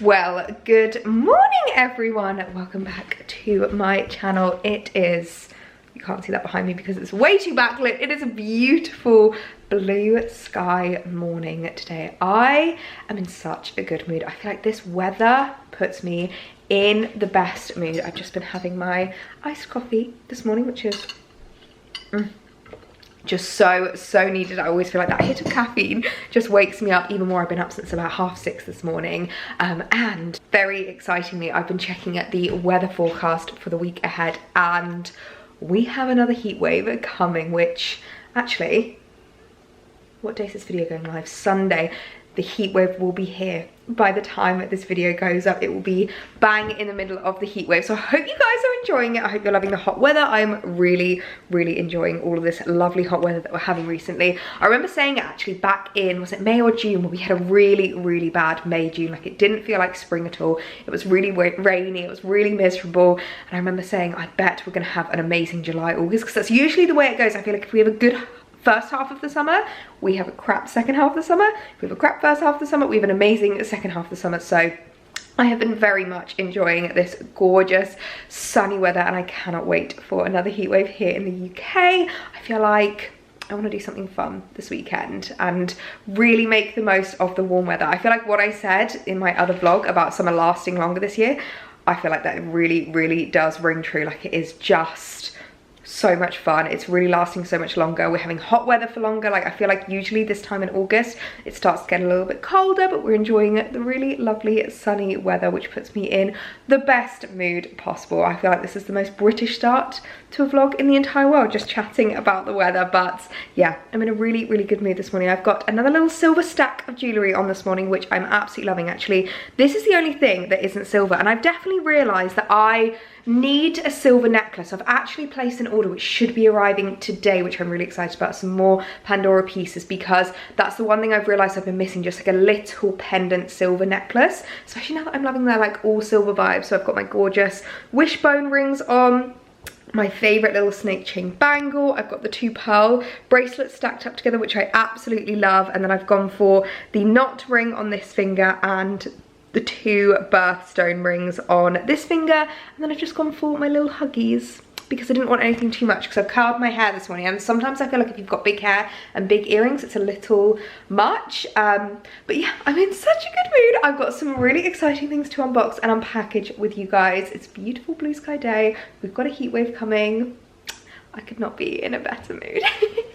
Well, good morning everyone. Welcome back to my channel. It is, you can't see that behind me because it's way too backlit. It is a beautiful blue sky morning today. I am in such a good mood. I feel like this weather puts me in the best mood. I've just been having my iced coffee this morning, which is just so needed. I always feel like that hit of caffeine just wakes me up even more. I've been up since about 6:30 this morning, and very excitingly I've been checking at the weather forecast for the week ahead, and we have another heat wave coming, which actually, what day is this video going live? Sunday. The heat wave will be here by the time this video goes up. It will be bang in the middle of the heat wave. So I hope you guys are enjoying it. I hope you're loving the hot weather. I'm really enjoying all of this lovely hot weather that we're having recently. I remember saying it actually back in, was it May or June, where we had a really bad May, June. Like, it didn't feel like spring at all. It was really rainy, it was really miserable. And I remember saying, I bet we're gonna have an amazing July, August, because that's usually the way it goes. I feel like if we have a good first half of the summer, we have a crap second half of the summer. If we have a crap first half of the summer, we have an amazing second half of the summer. So I have been very much enjoying this gorgeous sunny weather, and I cannot wait for another heat wave here in the UK. I feel like I want to do something fun this weekend and really make the most of the warm weather. I feel like what I said in my other vlog about summer lasting longer this year, I feel like that really does ring true. Like, it is just so much fun. It's really lasting so much longer. We're having hot weather for longer. Like, I feel like usually this time in August it starts to get a little bit colder, but we're enjoying the really lovely sunny weather, which puts me in the best mood possible. I feel like this is the most British start to a vlog in the entire world, just chatting about the weather. But yeah, I'm in a really good mood this morning. I've got another little silver stack of jewellery on this morning, which I'm absolutely loving. Actually, this is the only thing that isn't silver, and I've definitely realised that I need a silver necklace. I've actually placed an order which should be arriving today, which I'm really excited about, some more Pandora pieces, because that's the one thing I've realised I've been missing, just like a little pendant silver necklace, especially now that I'm loving their like all silver vibe. So I've got my gorgeous wishbone rings on, my favourite little snake chain bangle. I've got the 2 pearl bracelets stacked up together, which I absolutely love, and then I've gone for the knot ring on this finger and the 2 birthstone rings on this finger, and then I've just gone for my little huggies because I didn't want anything too much, because I've curled my hair this morning, and sometimes I feel like if you've got big hair and big earrings it's a little much, but yeah, I'm in such a good mood. I've got some really exciting things to unbox and unpackage with you guys. It's a beautiful blue sky day. We've got a heat wave coming. I could not be in a better mood.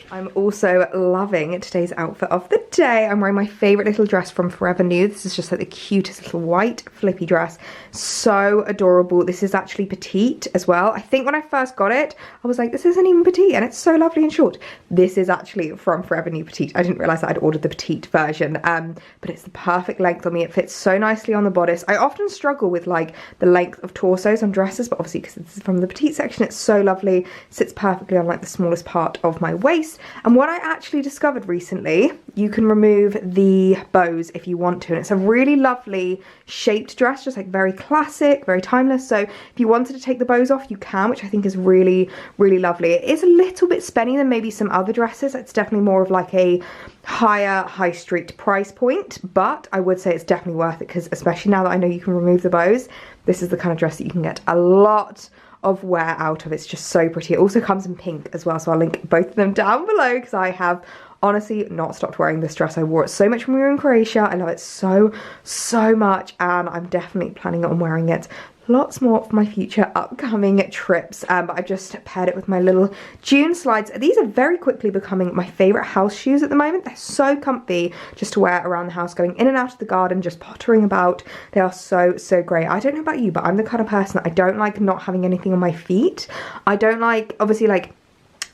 I'm also loving today's outfit of the day. I'm wearing my favourite little dress from Forever New. This is just like the cutest little white flippy dress. So adorable. This is actually petite as well. I think when I first got it, I was like, this isn't even petite, and it's so lovely and short. This is actually from Forever New petite. I didn't realise that I'd ordered the petite version, but it's the perfect length on me. It fits so nicely on the bodice. I often struggle with like the length of torsos on dresses, but obviously because this is from the petite section, it's so lovely. It sits perfectly on like the smallest part of my waist. And what I actually discovered recently, you can remove the bows if you want to, and it's a really lovely shaped dress, just like very classic, very timeless. So if you wanted to take the bows off, you can, which I think is really lovely. It is a little bit spenny than maybe some other dresses. It's definitely more of like a higher high street price point, but I would say it's definitely worth it, because especially now that I know you can remove the bows, this is the kind of dress that you can get a lot of wear out of. It's just so pretty. It also comes in pink as well, so I'll link both of them down below, because I have honestly not stopped wearing this dress. I wore it so much when we were in Croatia. I love it so much, and I'm definitely planning on wearing it lots more for my future upcoming trips. But I've just paired it with my little June slides. These are very quickly becoming my favourite house shoes at the moment. They're so comfy just to wear around the house, going in and out of the garden, just pottering about. They are so great. I don't know about you, but I'm the kind of person that I don't like not having anything on my feet. I don't like, obviously, like,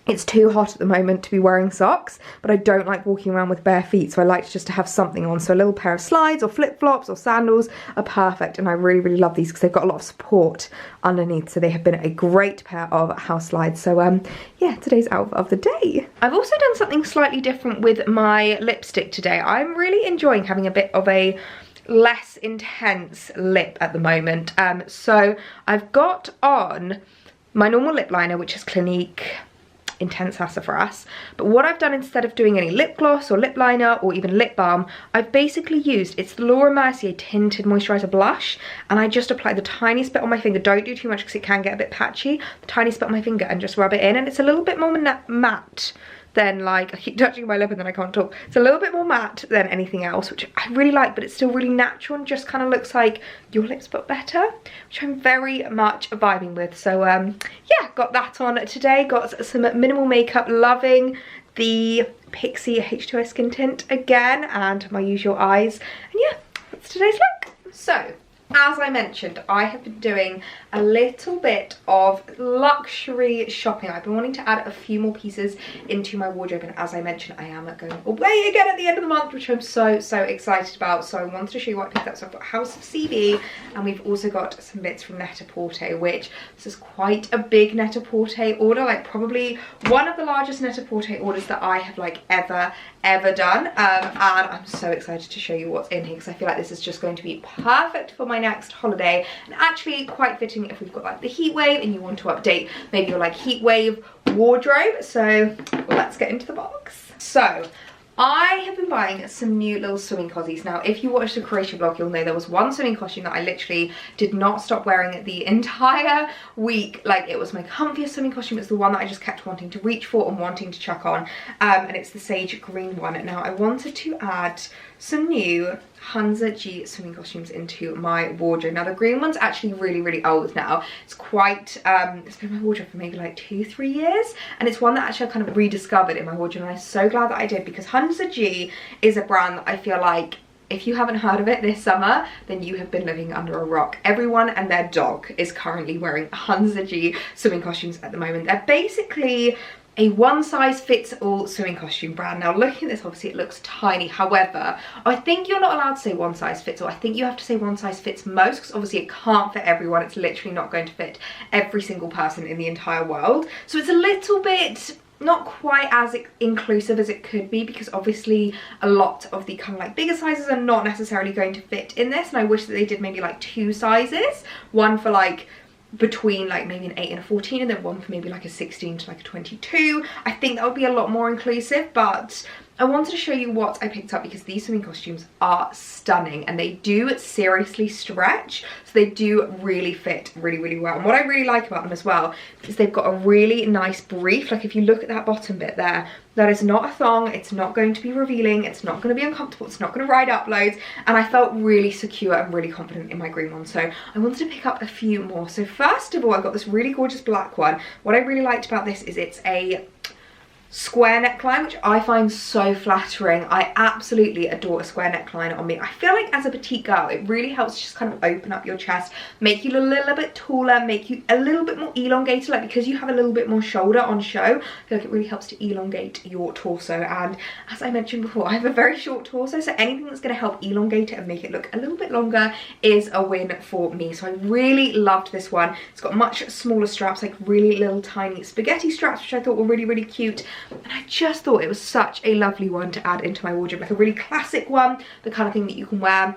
it's too hot at the moment to be wearing socks, but I don't like walking around with bare feet, so I like just to have something on. So a little pair of slides or flip-flops or sandals are perfect, and I really love these because they've got a lot of support underneath, so they have been a great pair of house slides. So yeah, today's outfit of the day. I've also done something slightly different with my lipstick today. I'm really enjoying having a bit of a less intense lip at the moment. So I've got on my normal lip liner, which is Clinique intense sassafras. But what I've done, instead of doing any lip gloss or lip liner or even lip balm, I've basically used, it's the Laura Mercier Tinted Moisturiser Blush, and I just apply the tiniest bit on my finger. Don't do too much because it can get a bit patchy. The tiniest bit on my finger and just rub it in, and it's a little bit more matte than, like, I keep touching my lip and then I can't talk. It's a little bit more matte than anything else, which I really like, but it's still really natural and just kind of looks like your lips but better, which I'm very much vibing with. So yeah, got that on today. Got some minimal makeup, loving the Pixie H2O Skin Tint again, and my usual eyes. And yeah, that's today's look. So, as I mentioned, I have been doing a little bit of luxury shopping. I've been wanting to add a few more pieces into my wardrobe, and as I mentioned, I am going away again at the end of the month, which I'm so excited about. So I wanted to show you what I picked up. So I've got House of CB, and we've also got some bits from Netaporter, which this is quite a big Netaporter order, like probably one of the largest Netaporter orders that I have like ever done, and I'm so excited to show you what's in here because I feel like this is just going to be perfect for my next holiday, and actually quite fitting if we've got like the heat wave and you want to update maybe your like heat wave wardrobe. So let's get into the box. So I have been buying some new little swimming cozies. Now, if you watched the Croatia vlog, you'll know there was one swimming costume that I literally did not stop wearing the entire week. Like, it was my comfiest swimming costume. It's the one that I just kept wanting to reach for and wanting to chuck on. And it's the sage green one. Now, I wanted to add some new Hansa G swimming costumes into my wardrobe. Now, the green one's actually really old now. It's quite, it's been in my wardrobe for maybe like 2-3 years. And it's one that actually I kind of rediscovered in my wardrobe. And I'm so glad that I did, because Hansa G is a brand that I feel like, if you haven't heard of it this summer, then you have been living under a rock. Everyone and their dog is currently wearing Hansa G swimming costumes at the moment. They're basically a one-size-fits-all swimming costume brand. Now, looking at this, obviously it looks tiny. However, I think you're not allowed to say one size fits all. I think you have to say one size fits most, because obviously it can't fit everyone. It's literally not going to fit every single person in the entire world. So it's a little bit not quite as inclusive as it could be, because obviously a lot of the kind of like bigger sizes are not necessarily going to fit in this, and I wish that they did maybe like 2 sizes, one for like between like maybe an 8 and a 14, and then one for maybe like a 16 to like a 22. I think that would be a lot more inclusive, but I wanted to show you what I picked up because these swimming costumes are stunning, and they do seriously stretch, so they do really fit really well. And what I really like about them as well is they've got a really nice brief. Like, if you look at that bottom bit there, that is not a thong, it's not going to be revealing, it's not going to be uncomfortable, it's not going to ride up loads, and I felt really secure and really confident in my green one. So I wanted to pick up a few more. So first of all, I got this really gorgeous black one. What I really liked about this is it's a square neckline, which I find so flattering. I absolutely adore a square neckline on me. I feel like as a petite girl, it really helps just kind of open up your chest, make you a little bit taller, make you a little bit more elongated. Like, because you have a little bit more shoulder on show, I feel like it really helps to elongate your torso. And as I mentioned before, I have a very short torso, so anything that's going to help elongate it and make it look a little bit longer is a win for me. So I really loved this one. It's got much smaller straps, like really little tiny spaghetti straps, which I thought were really cute. And I just thought it was such a lovely one to add into my wardrobe, like a really classic one, the kind of thing that you can wear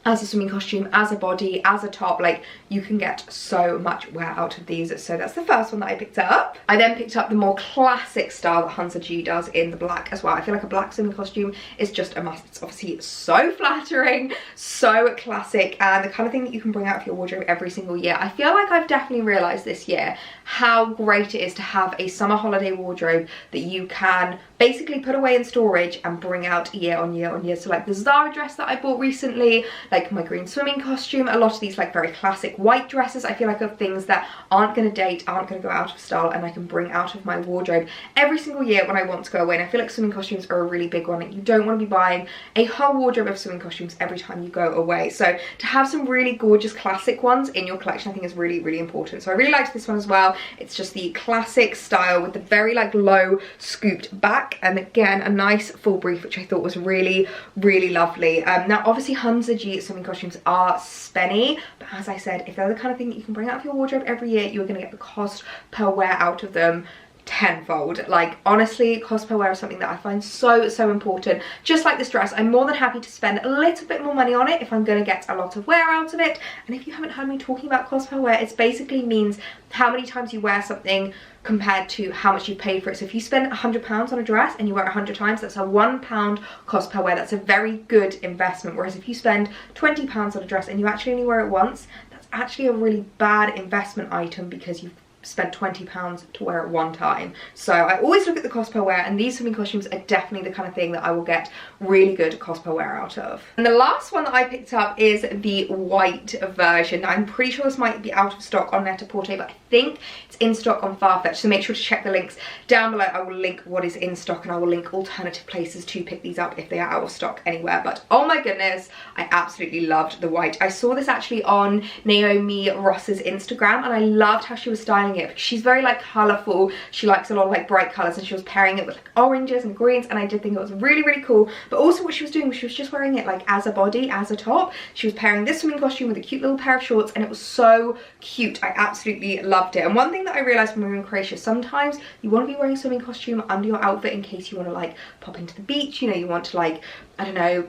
as a swimming costume, as a body, as a top. Like, you can get so much wear out of these. So that's the first one that I picked up. I then picked up the more classic style that Hansa G does in the black as well. I feel like a black swimming costume is just a must. It's obviously so flattering, so classic, and the kind of thing that you can bring out of your wardrobe every single year. I feel like I've definitely realised this year how great it is to have a summer holiday wardrobe that you can basically put away in storage and bring out year on year. So like the Zara dress that I bought recently, like my green swimming costume, a lot of these like very classic white dresses, I feel like are things that aren't going to date, aren't going to go out of style, and I can bring out of my wardrobe every single year when I want to go away. And I feel like swimming costumes are a really big one. Like, you don't want to be buying a whole wardrobe of swimming costumes every time you go away. So to have some really gorgeous classic ones in your collection, I think is really important. So I really liked this one as well. It's just the classic style with the very like low scooped back, and again a nice full brief, which I thought was really lovely. Now obviously Hansa G swimming costumes are spenny, but as I said, if they're the kind of thing that you can bring out of your wardrobe every year, you're going to get the cost per wear out of them tenfold. Like, honestly, cost per wear is something that I find so important. Just like this dress, I'm more than happy to spend a little bit more money on it if I'm going to get a lot of wear out of it. And if you haven't heard me talking about cost per wear, it basically means how many times you wear something compared to how much you paid for it. So if you spend £100 on a dress and you wear it 100 times, that's a £1 cost per wear. That's a very good investment. Whereas if you spend £20 on a dress and you actually only wear it once, that's actually a really bad investment item because you've spent £20 to wear it one time. So I always look at the cost per wear, and these swimming costumes are definitely the kind of thing that I will get really good cost per wear out of. And the last one that I picked up is the white version. Now, I'm pretty sure this might be out of stock on Netaporter, but I think it's in stock on Farfetch, so make sure to check the links down below. I will link what is in stock, and I will link alternative places to pick these up if they are out of stock anywhere. But oh my goodness, I absolutely loved the white. I saw this actually on Naomi Ross's Instagram, and I loved how she was styling it because she's very like colourful. She likes a lot of like bright colours, and she was pairing it with like oranges and greens, and I did think it was really cool. But also what she was doing was she was just wearing it like as a body, as a top. She was pairing this swimming costume with a cute little pair of shorts, and it was so cute. I absolutely loved it. And one thing that I realised when we were in Croatia, sometimes you want to be wearing a swimming costume under your outfit in case you want to like pop into the beach, you know, you want to like, I don't know,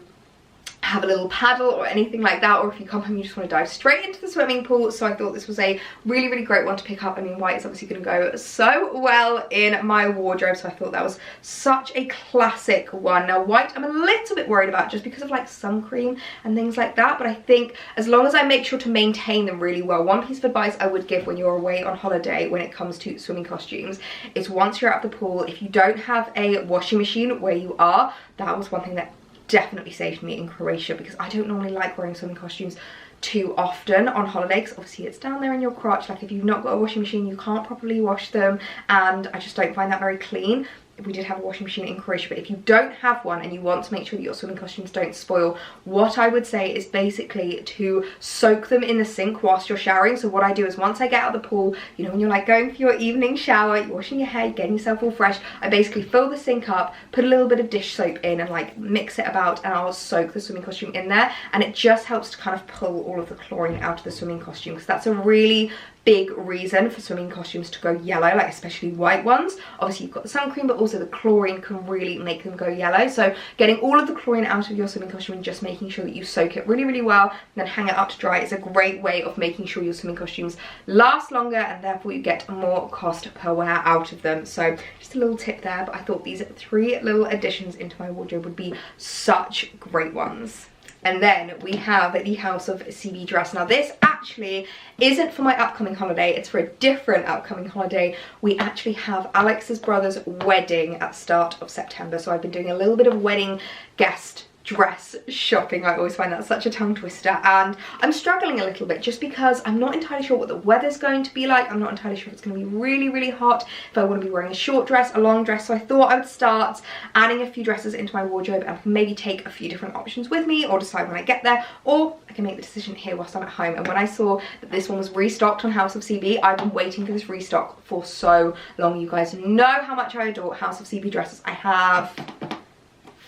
have a little paddle or anything like that, or if you come home you just want to dive straight into the swimming pool. So I thought this was a really great one to pick up. I mean, white is obviously going to go so well in my wardrobe, so I thought that was such a classic one. Now white I'm a little bit worried about just because of like sun cream and things like that, but I think as long as I make sure to maintain them really well, one piece of advice I would give when you're away on holiday when it comes to swimming costumes is once you're out of the pool, if you don't have a washing machine where you are, that was one thing that definitely saved me in Croatia, because I don't normally like wearing swimming costumes too often on holiday because obviously it's down there in your crotch. Like if you've not got a washing machine, you can't properly wash them, and I just don't find that very clean. We did have a washing machine in Croatia, but if you don't have one and you want to make sure that your swimming costumes don't spoil, what I would say is basically to soak them in the sink whilst you're showering. So what I do is once I get out of the pool, you know, when you're like going for your evening shower, you're washing your hair, you're getting yourself all fresh, I basically fill the sink up, put a little bit of dish soap in and like mix it about, and I'll soak the swimming costume in there, and it just helps to kind of pull all of the chlorine out of the swimming costume, because that's a really big reason for swimming costumes to go yellow, like especially white ones. Obviously you've got the sun cream, but also the chlorine can really make them go yellow. So getting all of the chlorine out of your swimming costume and just making sure that you soak it really well and then hang it up to dry is a great way of making sure your swimming costumes last longer, and therefore you get more cost per wear out of them. So just a little tip there, but I thought these 3 little additions into my wardrobe would be such great ones. And then we have the House of CB dress. Now this actually isn't for my upcoming holiday, it's for a different upcoming holiday. We actually have Alex's brother's wedding at the start of September, so I've been doing a little bit of wedding guest dress shopping. I always find that such a tongue twister, and I'm struggling a little bit just because I'm not entirely sure what the weather's going to be like. I'm not entirely sure if it's going to be really hot, if I want to be wearing a short dress, a long dress. So I thought I would start adding a few dresses into my wardrobe and maybe take a few different options with me, or decide when I get there, or I can make the decision here whilst I'm at home. And when I saw that this one was restocked on House of CB, I've been waiting for this restock for so long. You guys know how much I adore House of CB dresses. I have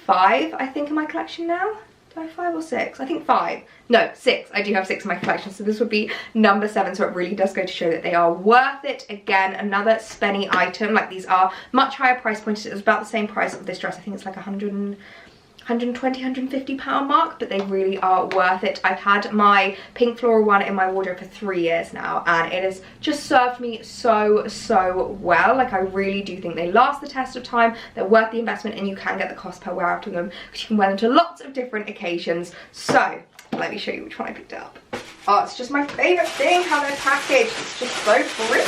5, I think, in my collection now. Do I have 5 or 6? I think 5. No, 6. I do have 6 in my collection, so this would be number 7. So it really does go to show that they are worth it. Again, another spenny item. Like, these are much higher price points. It was about the same price of this dress. I think it's like 120, 150 pound mark, but they really are worth it. I've had my pink floral one in my wardrobe for 3 years now, and it has just served me so well. Like, I really do think they last the test of time, they're worth the investment, and you can get the cost per wear out of them because you can wear them to lots of different occasions. So let me show you which one I picked up. Oh, it's just my favorite thing, how they're packaged. It's just so pretty.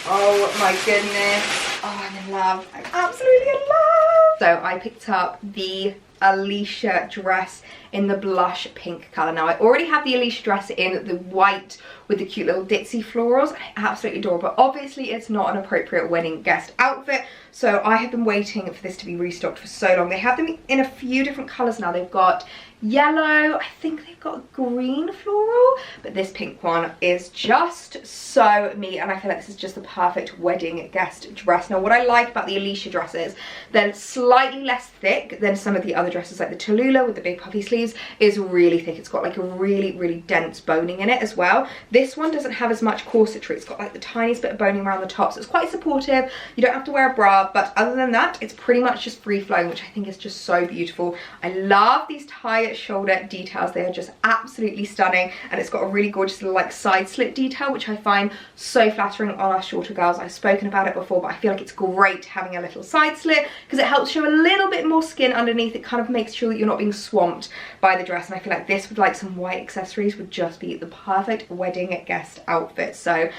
Oh my goodness. Oh, I'm in love. I'm absolutely in love. So I picked up the Alicia dress in the blush pink colour. Now I already have the Alicia dress in the white with the cute little ditzy florals. I absolutely adore it, but obviously it's not an appropriate wedding guest outfit, so I have been waiting for this to be restocked for so long. They have them in a few different colours now. They've got yellow, I think they've got green floral, but this pink one is just so me, and I feel like this is just the perfect wedding guest dress. Now what I like about the Alicia dresses, they're slightly less thick than some of the other dresses, like the Tallulah with the big puffy sleeves. sleeves is really thick. It's got like a really dense boning in it as well. This one doesn't have as much corsetry. It's got like the tiniest bit of boning around the top, so it's quite supportive. You don't have to wear a bra, but other than that, it's pretty much just free flowing, which I think is just so beautiful. I love these tie shoulder details. They are just absolutely stunning, and it's got a really gorgeous little like side slit detail, which I find so flattering on us shorter girls. I've spoken about it before, but I feel like it's great having a little side slit because it helps show a little bit more skin underneath. It kind of makes sure that you're not being swamped by the dress, and I feel like this with like some white accessories would just be the perfect wedding guest outfit. So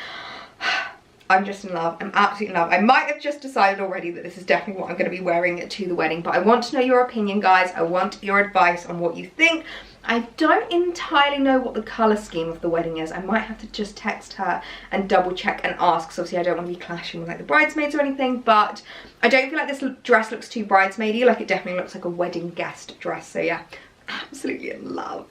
I'm just in love. I'm absolutely in love. I might have just decided already that this is definitely what I'm going to be wearing to the wedding, but I want to know your opinion, guys. I want your advice on what you think. I don't entirely know what the colour scheme of the wedding is. I might have to just text her and double check and ask, because obviously I don't want to be clashing with like the bridesmaids or anything, but I don't feel like this dress looks too bridesmaidy. Like, it definitely looks like a wedding guest dress. So yeah, absolutely in love.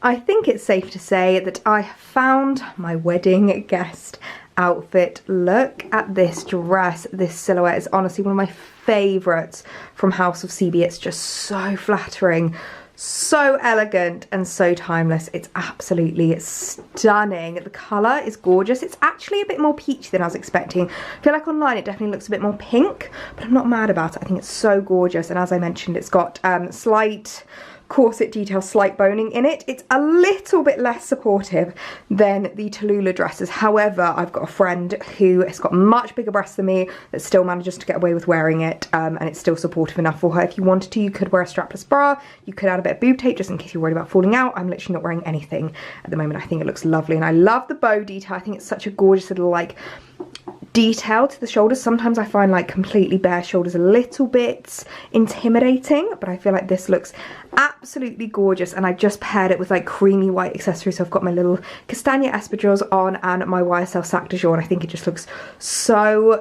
I think it's safe to say that I have found my wedding guest outfit. Look at this dress. This silhouette is honestly one of my favourites from House of CB. It's just so flattering, so elegant, and so timeless. It's absolutely stunning. The colour is gorgeous. It's actually a bit more peachy than I was expecting. I feel like online it definitely looks a bit more pink, but I'm not mad about it. I think it's so gorgeous, and as I mentioned, it's got slight corset detail, slight boning in it. It's a little bit less supportive than the Tallulah dresses. However, I've got a friend who has got much bigger breasts than me that still manages to get away with wearing it, and it's still supportive enough for her. If you wanted to, you could wear a strapless bra. You could add a bit of boob tape just in case you're worried about falling out. I'm literally not wearing anything at the moment. I think it looks lovely, and I love the bow detail. I think it's such a gorgeous little like detail to the shoulders. Sometimes I find like completely bare shoulders a little bit intimidating, but I feel like this looks absolutely gorgeous, and I just paired it with like creamy white accessories. So I've got my little castagna espadrilles on and my YSL sac de jour, and I think it just looks so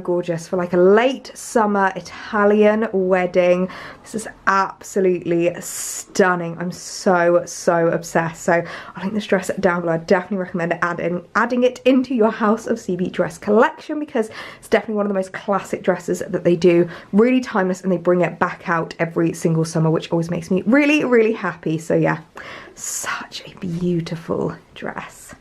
gorgeous for like a late summer Italian wedding. This is absolutely stunning. I'm so obsessed. So I'll link this dress down below. I definitely recommend adding it into your House of CB dress collection, because it's definitely one of the most classic dresses that they do. Really timeless, and they bring it back out every single summer, which always makes me really happy. So yeah, such a beautiful dress.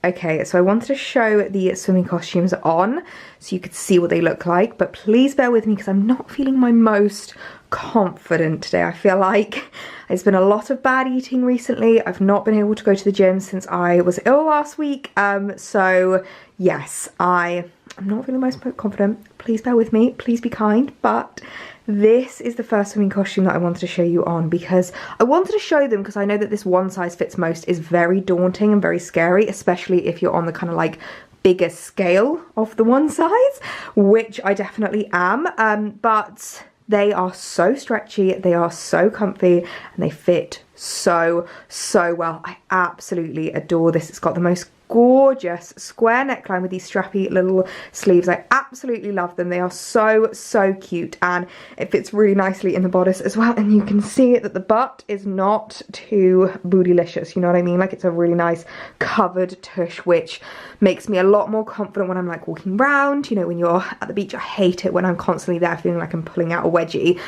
Okay, so I wanted to show the swimming costumes on so you could see what they look like, but please bear with me because I'm not feeling my most confident today. I feel like there's been a lot of bad eating recently. I've not been able to go to the gym since I was ill last week, so yes, I'm not feeling most confident. Please bear with me, please be kind, but this is the first swimming costume that I wanted to show you on, because I wanted to show them because I know that this one size fits most is very daunting and very scary, especially if you're on the kind of like bigger scale of the one size, which I definitely am, but they are so stretchy, they are so comfy, and they fit so well. I absolutely adore this. It's got the most gorgeous square neckline with these strappy little sleeves. I absolutely love them. They are so cute, and it fits really nicely in the bodice as well, and you can see that the butt is not too bootylicious, you know what I mean? Like, it's a really nice covered tush, which makes me a lot more confident when I'm like walking around, you know, when you're at the beach. I hate it when I'm constantly there feeling like I'm pulling out a wedgie.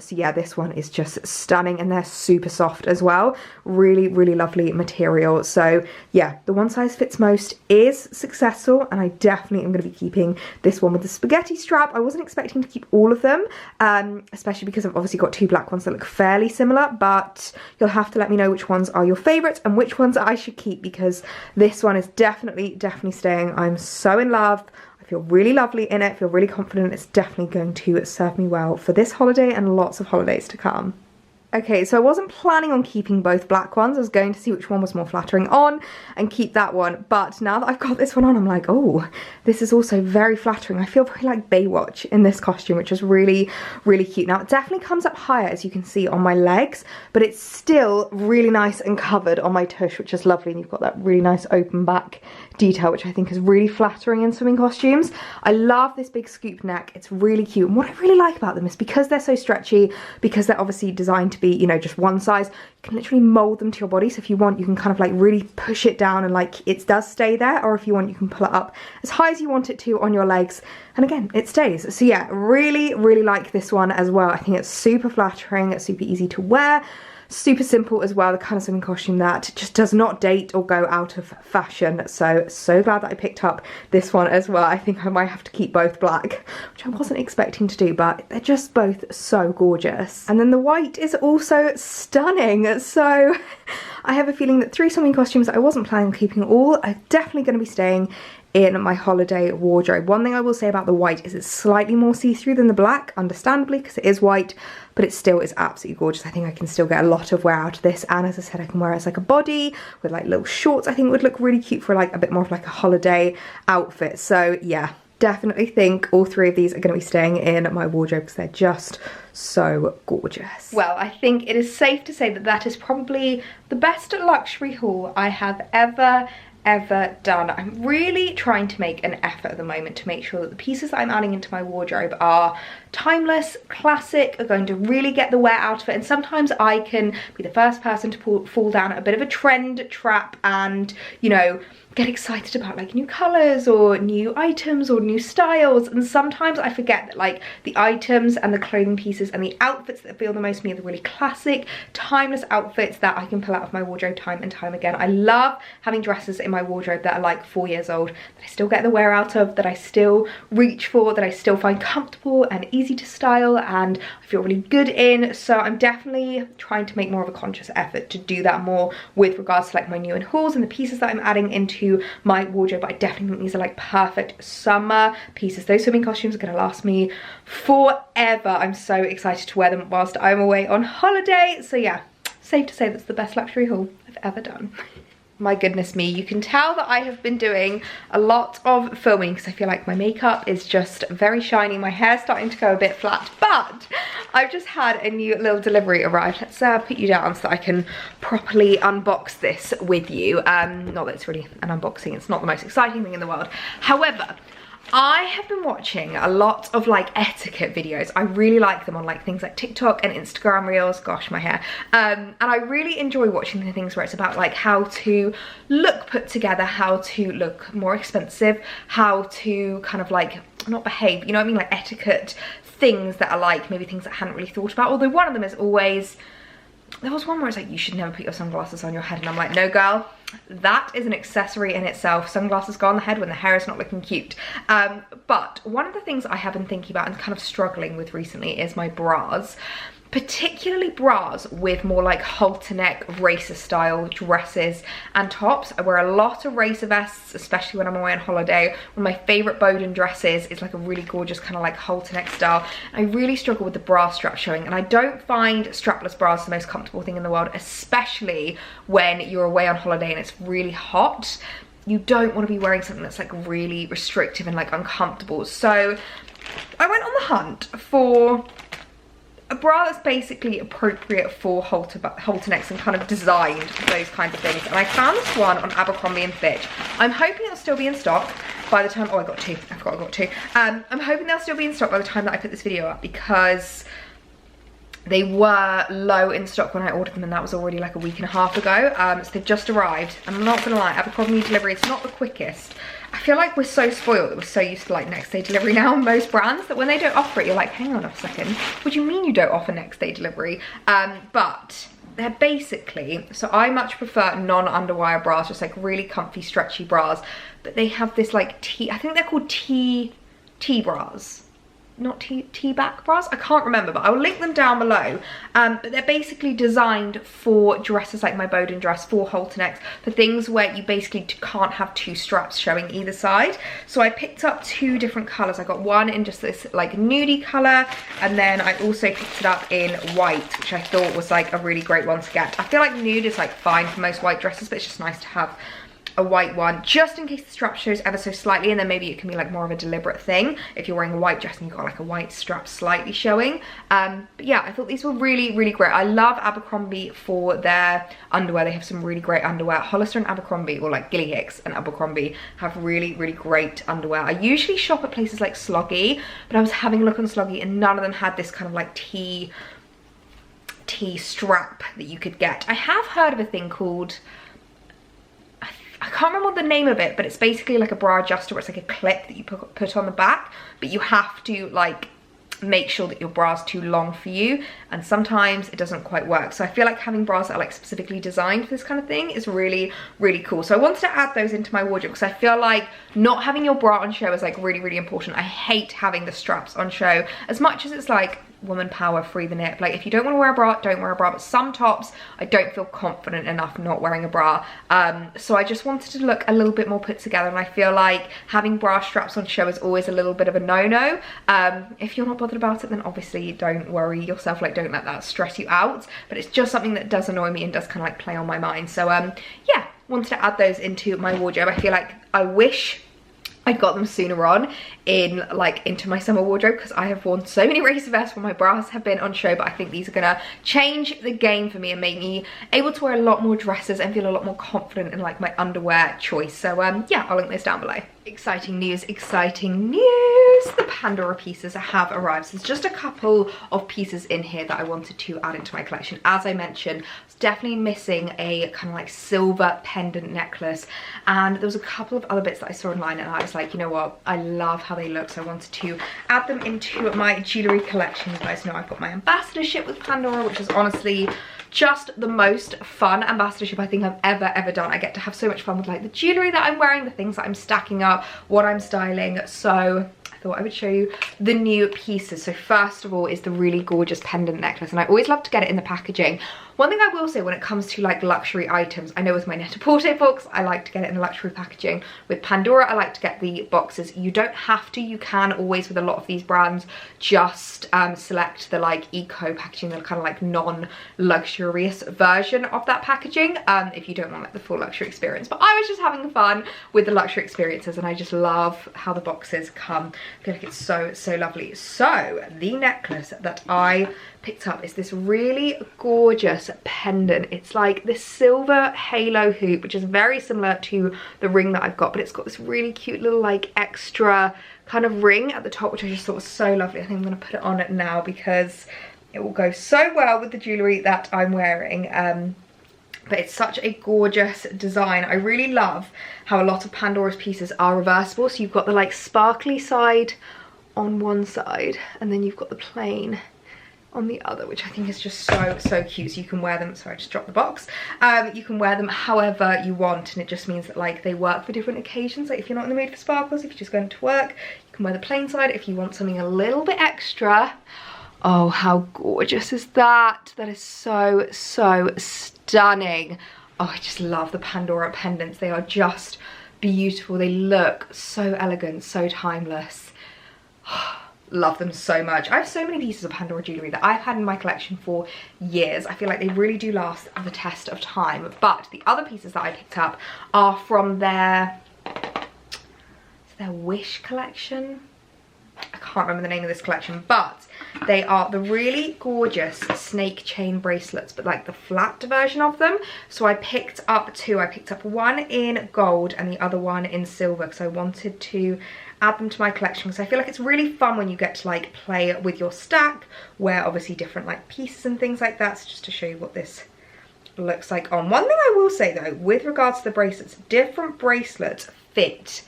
So yeah, this one is just stunning, and they're super soft as well. Really lovely material. So yeah, the one size fits most is successful, and I definitely am going to be keeping this one with the spaghetti strap. I wasn't expecting to keep all of them, especially because I've obviously got two black ones that look fairly similar, but you'll have to let me know which ones are your favourites and which ones I should keep, because this one is definitely staying. I'm so in love. I feel really lovely in it, feel really confident. It's definitely going to serve me well for this holiday and lots of holidays to come. Okay, so I wasn't planning on keeping both black ones. I was going to see which one was more flattering on and keep that one. But now that I've got this one on, I'm like, oh, this is also very flattering. I feel very like Baywatch in this costume, which is really cute. Now, it definitely comes up higher, as you can see, on my legs, but it's still really nice and covered on my tush, which is lovely. And you've got that really nice open back detail, which I think is really flattering in swimming costumes. I love this big scoop neck. It's really cute. And what I really like about them is because they're so stretchy, because they're obviously designed to be, you know, just one size, you can literally mold them to your body. So if you want, you can kind of like really push it down and like it does stay there, or if you want, you can pull it up as high as you want it to on your legs, and again, it stays. So yeah, really like this one as well. I think it's super flattering, it's super easy to wear. Super simple as well, the kind of swimming costume that just does not date or go out of fashion. So glad that I picked up this one as well. I think I might have to keep both black, which I wasn't expecting to do, but they're just both so gorgeous. And then the white is also stunning. So I have a feeling that 3 swimming costumes that I wasn't planning on keeping all are definitely going to be staying in my holiday wardrobe. One thing I will say about the white is it's slightly more see-through than the black, understandably, because it is white, but it still is absolutely gorgeous. I think I can still get a lot of wear out of this, and as I said, I can wear it as like a body with like little shorts. I think it would look really cute for like a bit more of like a holiday outfit. So yeah, definitely think all 3 of these are going to be staying in my wardrobe because they're just so gorgeous. Well, I think it is safe to say that that is probably the best luxury haul I have ever done. I'm really trying to make an effort at the moment to make sure that the pieces that I'm adding into my wardrobe are timeless, classic, are going to really get the wear out of it. And sometimes I can be the first person to fall down a bit of a trend trap and, you know, get excited about like new colors or new items or new styles, and sometimes I forget that like the items and the clothing pieces and the outfits that feel the most me are the really classic, timeless outfits that I can pull out of my wardrobe time and time again. I love having dresses in my wardrobe that are like 4 years old, that I still get the wear out of, that I still reach for, that I still find comfortable and easy to style and I feel really good in. So I'm definitely trying to make more of a conscious effort to do that more with regards to like my new in hauls and the pieces that I'm adding into my wardrobe. But I definitely think these are like perfect summer pieces. Those swimming costumes are going to last me forever. I'm so excited to wear them whilst I'm away on holiday. So yeah, safe to say that's the best luxury haul I've ever done. My goodness me, you can tell that I have been doing a lot of filming because I feel like my makeup is just very shiny, my hair's starting to go a bit flat, but I've just had a new little delivery arrive. Let's put you down so that I can properly unbox this with you. Not that it's really an unboxing, it's not the most exciting thing in the world. However, I have been watching a lot of like etiquette videos. I really like them on like things like TikTok and Instagram reels. Gosh, my hair. And I really enjoy watching the things where it's about like how to look put together, how to look more expensive, how to kind of like not behave, you know what I mean, like etiquette things that are like maybe things that I hadn't really thought about. Although one of them is always, there was one where it's like, you should never put your sunglasses on your head, and I'm like, no girl, that is an accessory in itself. Sunglasses go on the head when the hair is not looking cute. But one of the things I have been thinking about and kind of struggling with recently is my bras. Particularly bras with more like halter neck racer style dresses and tops. I wear a lot of racer vests, especially when I'm away on holiday. One of my favorite Bowden dresses is like a really gorgeous kind of like halter neck style. I really struggle with the bra strap showing, and I don't find strapless bras the most comfortable thing in the world, especially when you're away on holiday and it's really hot. You don't want to be wearing something that's like really restrictive and like uncomfortable. So I went on the hunt for a bra that's basically appropriate for halter necks and kind of designed for those kinds of things. And I found this one on Abercrombie & Fitch. I'm hoping it'll still be in stock by the time, oh I got 2, I forgot I got 2. I'm hoping they'll still be in stock by the time that I put this video up, because they were low in stock when I ordered them, and that was already like a week and a half ago. So they've just arrived, and I'm not gonna lie, Abercrombie delivery, it's not the quickest. I feel like we're so spoiled that we're so used to like next day delivery now on most brands, that when they don't offer it, you're like, hang on a second, what do you mean you don't offer next day delivery? But they're basically, so I much prefer non-underwire bras, just like really comfy, stretchy bras. But they have this like I think they're called T bras. Not T-back bras, I can't remember, but I will link them down below. But they're basically designed for dresses like my Bowden dress, for halter necks, for things where you basically can't have 2 straps showing either side. So I picked up 2 different colours. I got one in just this like nudie colour, and then I also picked it up in white, which I thought was like a really great one to get. I feel like nude is like fine for most white dresses, but it's just nice to have a white one just in case the strap shows ever so slightly, and then maybe it can be like more of a deliberate thing if you're wearing a white dress and you've got like a white strap slightly showing. But yeah, I thought these were really, really great. I love Abercrombie for their underwear. They have some really great underwear. Hollister and Abercrombie, or like Gilly Hicks and Abercrombie, have really, really great underwear. I usually shop at places like Sloggy, but I was having a look on Sloggy and none of them had this kind of like T strap that you could get. I have heard of a thing called, I can't remember the name of it, but it's basically like a bra adjuster where it's like a clip that you put on the back, but you have to like make sure that your bra's too long for you, and sometimes it doesn't quite work. So I feel like having bras that are like specifically designed for this kind of thing is really, really cool. So I wanted to add those into my wardrobe because I feel like not having your bra on show is like really, really important. I hate having the straps on show as much as it's like woman power, free the nip. Like if you don't want to wear a bra, don't wear a bra, but some tops I don't feel confident enough not wearing a bra. So I just wanted to look a little bit more put together, and I feel like having bra straps on show is always a little bit of a no-no. If you're not bothered about it, then obviously don't worry yourself, like don't let that stress you out, but it's just something that does annoy me and does kind of like play on my mind. So yeah, wanted to add those into my wardrobe. I feel like I wish I got them sooner on into my summer wardrobe, because I have worn so many racer vests where my bras have been on show, but I think these are gonna change the game for me and make me able to wear a lot more dresses and feel a lot more confident in like my underwear choice. So yeah, I'll link this down below. Exciting news, exciting news. The Pandora pieces have arrived. So there's just a couple of pieces in here that I wanted to add into my collection. As I mentioned, I was definitely missing a kind of like silver pendant necklace, and there was a couple of other bits that I saw online and I was like, you know what, I love how they look, so I wanted to add them into my jewellery collection. You guys know I've got my ambassadorship with Pandora, which is honestly just the most fun ambassadorship I think I've ever done. I get to have so much fun with like the jewellery that I'm wearing, the things that I'm stacking up, what I'm styling. So I thought I would show you the new pieces. So first of all is the really gorgeous pendant necklace, and I always love to get it in the packaging. One thing I will say when it comes to like luxury items, I know with my Net-a-Porter box, I like to get it in the luxury packaging. With Pandora, I like to get the boxes. You don't have to, you can always with a lot of these brands just select the like eco packaging, the kind of like non-luxurious version of that packaging if you don't want like the full luxury experience. But I was just having fun with the luxury experiences, and I just love how the boxes come. I feel like it's so lovely. So the necklace that I picked up is this really gorgeous pendant. It's like this silver halo hoop, which is very similar to the ring that I've got, but it's got this really cute little like extra kind of ring at the top, which I just thought was so lovely. I think I'm going to put it on it now because it will go so well with the jewellery that I'm wearing. But it's such a gorgeous design. I really love how a lot of Pandora's pieces are reversible. So you've got the like sparkly side on one side, and then you've got the plain on the other, which I think is just so cute. So you can wear them, sorry I just dropped the box, you can wear them however you want, and it just means that like they work for different occasions. Like if you're not in the mood for sparkles, if you're just going to work, you can wear the plain side. If you want something a little bit extra, oh how gorgeous is that? That is so stunning. Oh, I just love the Pandora pendants. They are just beautiful. They look so elegant, so timeless. Love them so much. I have so many pieces of Pandora jewellery that I've had in my collection for years. I feel like they really do last the test of time. But the other pieces that I picked up are from their Wish collection. I can't remember the name of this collection, but they are the really gorgeous snake chain bracelets, but like the flat version of them. So I picked up two. I picked up one in gold and the other one in silver because I wanted to add them to my collection, because I feel like it's really fun when you get to like play with your stack, wear obviously different like pieces and things like that. So just to show you what this looks like on. One thing I will say though, with regards to the bracelets, different bracelets fit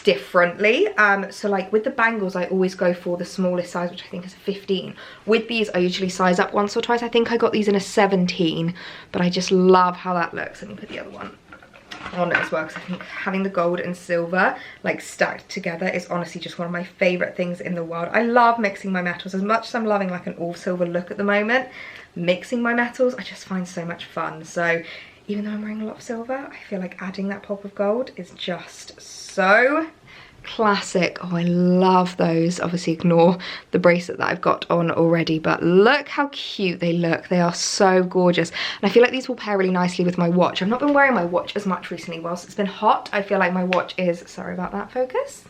differently. So like with the bangles, I always go for the smallest size, which I think is a 15. With these, I usually size up once or twice. I think I got these in a 17, but I just love how that looks. Let me put the other one on it as well, because I think having the gold and silver like stacked together is honestly just one of my favorite things in the world. I love mixing my metals. As much as I'm loving like an all silver look at the moment, mixing my metals I just find so much fun. So even though I'm wearing a lot of silver, I feel like adding that pop of gold is just so classic. Oh, I love those. Obviously ignore the bracelet that I've got on already, but look how cute they look. They are so gorgeous, and I feel like these will pair really nicely with my watch. I've not been wearing my watch as much recently. Whilst it's been hot, I feel like my watch is, sorry about that focus,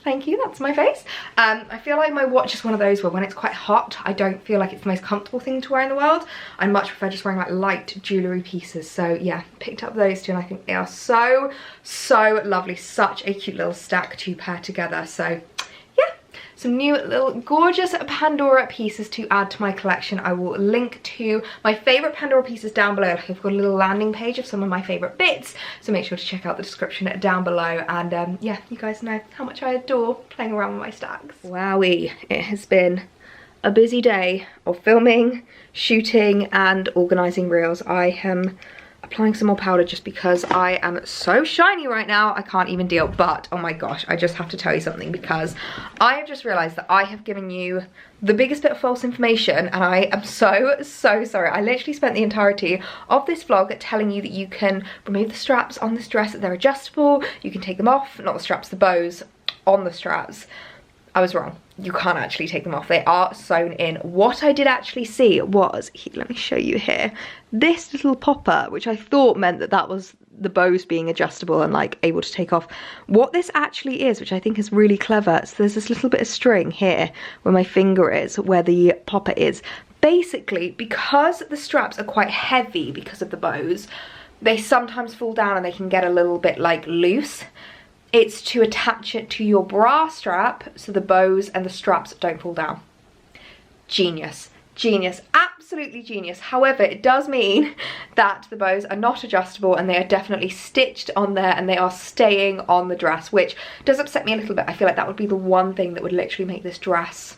thank you, that's my face. I feel like my watch is one of those where when it's quite hot, I don't feel like it's the most comfortable thing to wear in the world. I much prefer just wearing like light jewellery pieces. So yeah, picked up those two, and I think they are so lovely. Such a cute little stack to pair together. So yeah, some new little gorgeous Pandora pieces to add to my collection. I will link to my favourite Pandora pieces down below. Like I've got a little landing page of some of my favourite bits, so make sure to check out the description down below. And yeah, you guys know how much I adore playing around with my stacks. Wowie, it has been a busy day of filming, shooting and organising reels. I am applying some more powder just because I am so shiny right now, I can't even deal. But oh my gosh, I just have to tell you something, because I have just realised that I have given you the biggest bit of false information, and I am so sorry. I literally spent the entirety of this vlog telling you that you can remove the straps on this dress, that they're adjustable, you can take them off, not the straps, the bows on the straps. I was wrong. You can't actually take them off. They are sewn in. What I did actually see was, let me show you here, this little popper, which I thought meant that that was the bows being adjustable and like able to take off. What this actually is, which I think is really clever, so there's this little bit of string here where my finger is, where the popper is. Basically, because the straps are quite heavy because of the bows, they sometimes fall down and they can get a little bit like loose. It's to attach it to your bra strap so the bows and the straps don't fall down. Genius, genius, absolutely genius. However, it does mean that the bows are not adjustable and they are definitely stitched on there and they are staying on the dress, which does upset me a little bit. I feel like that would be the one thing that would literally make this dress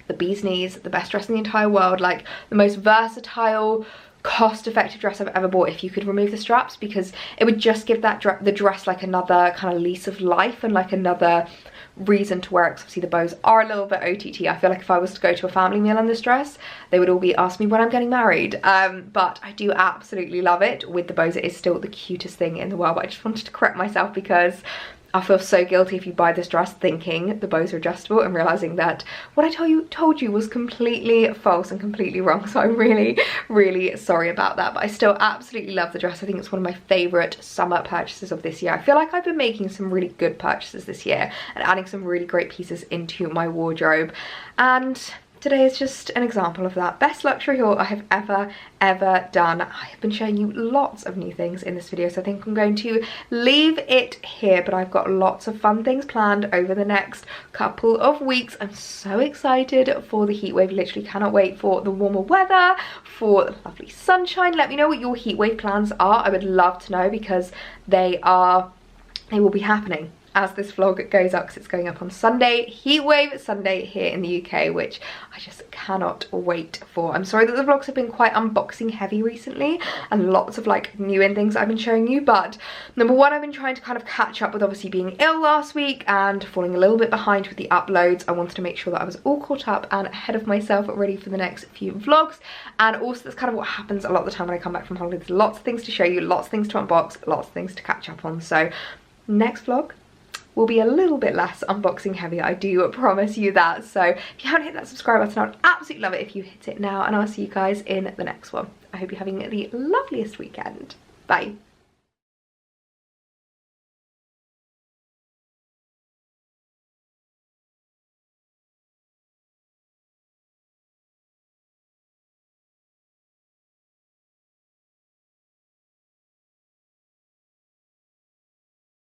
the bee's knees, the best dress in the entire world, like the most versatile, cost-effective dress I've ever bought if you could remove the straps, because it would just give that the dress like another kind of lease of life and like another reason to wear it, because obviously the bows are a little bit OTT. I feel like if I was to go to a family meal in this dress, they would all be asking me when I'm getting married. But I do absolutely love it with the bows. It is still the cutest thing in the world, but I just wanted to correct myself because I feel so guilty if you buy this dress thinking the bows are adjustable and realising that what I told you was completely false and completely wrong. So I'm really sorry about that, but I still absolutely love the dress. I think it's one of my favourite summer purchases of this year. I feel like I've been making some really good purchases this year and adding some really great pieces into my wardrobe, and today is just an example of that. Best luxury haul I have ever done. I have been showing you lots of new things in this video, so I think I'm going to leave it here, but I've got lots of fun things planned over the next couple of weeks. I'm so excited for the heat wave. Literally cannot wait for the warmer weather, for the lovely sunshine. Let me know what your heat wave plans are. I would love to know, because they will be happening as this vlog goes up, because it's going up on Sunday, Heatwave Sunday here in the UK, which I just cannot wait for. I'm sorry that the vlogs have been quite unboxing heavy recently and lots of like new in things I've been showing you, but number one, I've been trying to kind of catch up with obviously being ill last week and falling a little bit behind with the uploads. I wanted to make sure that I was all caught up and ahead of myself, ready for the next few vlogs. And also that's kind of what happens a lot of the time when I come back from holiday. There's lots of things to show you, lots of things to unbox, lots of things to catch up on. So next vlog will be a little bit less unboxing heavy, I do promise you that. So if you haven't hit that subscribe button, I would absolutely love it if you hit it now, and I'll see you guys in the next one. I hope you're having the loveliest weekend. Bye.